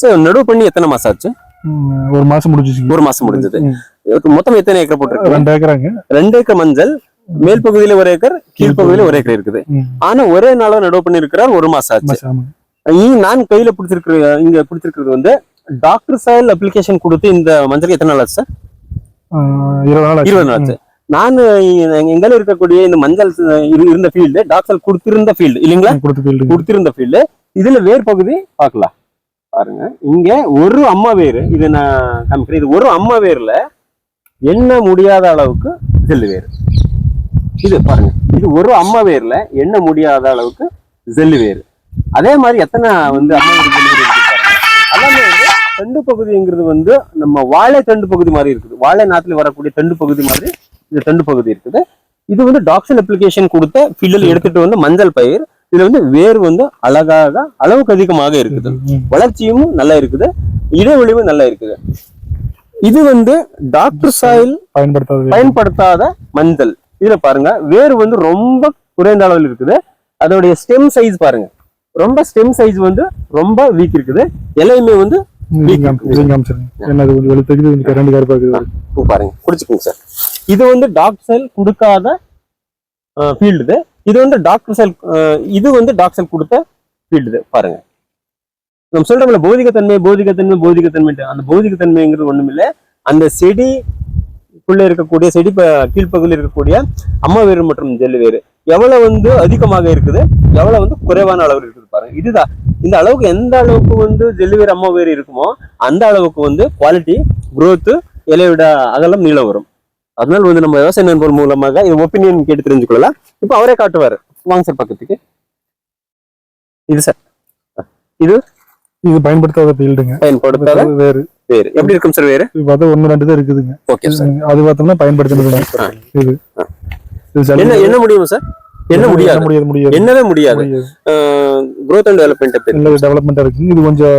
Sir நடவு பண்ணி எத்தனை மாசம் ஆச்சு? ஒரு மாசம் முடிஞ்சிச்சு. ஒரு மாசம் முடிஞ்சது. மொத்தம் எத்தனை ஏக்கர் போட்டிருக்கு? 2 ஏக்கராங்க. 2 ஏக்கர் மஞ்சள், மேல் பகுதியில 1 ஏக்கர், கீழ் பகுதியில 1 ஏக்கர் இருக்குது. ஆனா ஒரே நாள நடவு பண்ணி இருக்கிறார், 1 மாசம் ஆச்சு. நான் கையில பிடிச்சிருக்கிறது வந்து டாக்டர் சாயில் அப்ளிகேஷன் கொடுத்து இந்த மஞ்சள் எத்தனை நாள் ஆச்சு சார்? 20 நாள் ஆச்சு. நான் எங்கால இருக்கக்கூடிய இந்த மஞ்சள் இருந்த ஃபீல்டு டாக்டர் கொடுத்திருந்த ஃபீல்டு இல்லைங்களா? கொடுத்திருந்த ஃபீல்டு. இதுல வேர் பகுதி பார்க்கலாம் பாருங்க. இங்க ஒரு அம்மா வேறு, இது நான் காமிக்கிறேன். இது ஒரு அம்மா வேர்ல எண்ண முடியாத அளவுக்கு ஜெல்லு வேறு. இது பாருங்க, இது ஒரு அம்மா வேர்ல எண்ண முடியாத அளவுக்கு ஜெல்லு வேறு. அதே மாதிரி எத்தனை வந்து அம்மா வேர் ஜெல்லு வேறு இருக்கு பாருங்க. எல்லாமே வந்து தண்டு பகுதிங்கிறது வந்து நம்ம வாழை தண்டு பகுதி மாதிரி இருக்குது. வாழை நாத்துல வரக்கூடிய தண்டு பகுதி மாதிரி இந்த தண்டு பகுதி இருக்குது. இது வந்து டாக்ஸல் அப்ளிகேஷன் கொடுத்த ஃபீல்டில் எடுத்துட்டு வந்து மஞ்சள் பயிர். இதுல வந்து வேர் வந்து அழகாக அளவுக்கு அதிகமாக இருக்குது. வளர்ச்சியும் நல்லா இருக்குது, இடைவெளியும் நல்லா இருக்குது. இது வந்து டாக்டர் சாயில் பயன்படுத்தாத மஞ்சள். இதுல பாருங்க வேர் வந்து ரொம்ப குறைந்த அளவில் இருக்குது. அதோடைய ஸ்டெம் சைஸ் பாருங்க, ரொம்ப ஸ்டெம் சைஸ் வந்து ரொம்ப வீக் இருக்குது. இலையுமே வந்து பாருங்க குடிச்சுக்கோங்க சார். இது வந்து டாக்டர் சாயில் கொடுக்காத ஃபீல்டு. இது வந்து டாக்டர் சாயில், இது வந்து டாக்டர் சாயில் கொடுத்த ஃபீல்டு. பாருங்க நம்ம சொல்றோம்ல பௌதிகத்தன்மை அந்த பௌதிகத்தன்மைங்கிறது ஒண்ணும் இல்லை. அந்த செடிக்குள்ள இருக்கக்கூடிய செடி கீழ்ப்பகுதியில் இருக்கக்கூடிய அம்மா வேறு மற்றும் ஜெல்லு வேறு எவ்வளவு வந்து அதிகமாக இருக்குது, எவ்வளவு வந்து குறைவான அளவு இருக்குது பாருங்க. இதுதான் இந்த அளவுக்கு எந்த அளவுக்கு வந்து ஜெல்லு வேறு அம்மா வேறு இருக்குமோ அந்த அளவுக்கு வந்து குவாலிட்டி, குரோத், இலையோட அகலம், நீளம் வரும். அதனால வந்து நம்ம விவசாய நண்பர் மூலமாக இது ஒப்பீனியன் கேட்டு தெரிஞ்சுக்கொள்ளலாம். இப்போ அவரே காட்டுவாரு. வாங்க சார் பக்கத்துக்கு. இது சார் இது பயன்படுத்தாத ஃபீல்டுங்க. பயன்படுத்தாத வேறு எப்படி இருக்கும் சார்? வேறு பார்த்தா 1-2 தான் இருக்குதுங்க. Okay sir. அது பார்த்தோம்னா பயன்படுத்தினது இது என்ன முடியும் சார்? என்ன முடியாது, என்னவே முடியாது. growth and development இருக்கு. இது கொஞ்சம்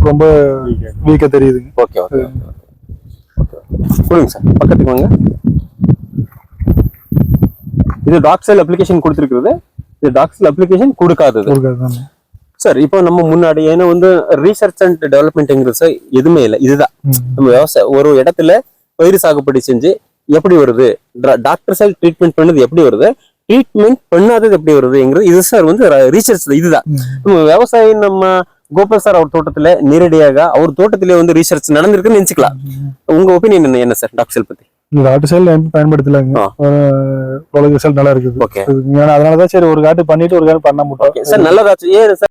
ரொம்ப வீக்கா தெரியுதுங்க. ஓகே ஓகே சொல்லுங்க சார். பக்கத்துக்கு வாங்க. இது டாக்ஸல் அப்ளிகேஷன் கொடுத்திருக்கிறது, இது டாக்ஸல் அப்ளிகேஷன் கொடுக்காதது சார். இப்போ நம்ம முன்னாடி ஏன்னா வந்து ரீசர்ச் அண்ட் டெவலப்மெண்ட்ங்கிறது சார் எதுவுமே இல்லை. இதுதான் நம்ம விவசாயம். ஒரு இடத்துல பயிர் சாகுபடி செஞ்சு எப்படி வருது, டாக்டர் சாயில் ட்ரீட்மெண்ட் பண்ணது எப்படி வருது, ட்ரீட்மெண்ட் பண்ணாதது எப்படி வருதுங்கிறது இது சார் வந்து ரீசர்ச். இதுதான் நம்ம விவசாயம். நம்ம கோபால் சார் அவர் தோட்டத்துல நேரடியாக அவர் தோட்டத்திலே வந்து ரீசர்ச் நடந்திருக்குன்னு நினைச்சுக்கலாம். உங்க ஒப்பீனியன் என்ன சார் டாக்டர் சாயில் பத்தி? டாக்டர் சாயில் பயன்படுத்தலாங்க. ரிசல்ட் நல்லா இருக்குது. ஓகே, அதனாலதான் சரி ஒரு காட்டு பண்ணிட்டு ஒரு காட்டு பண்ண முடியும் சார். நல்லதாச்சு. ஏன் சார்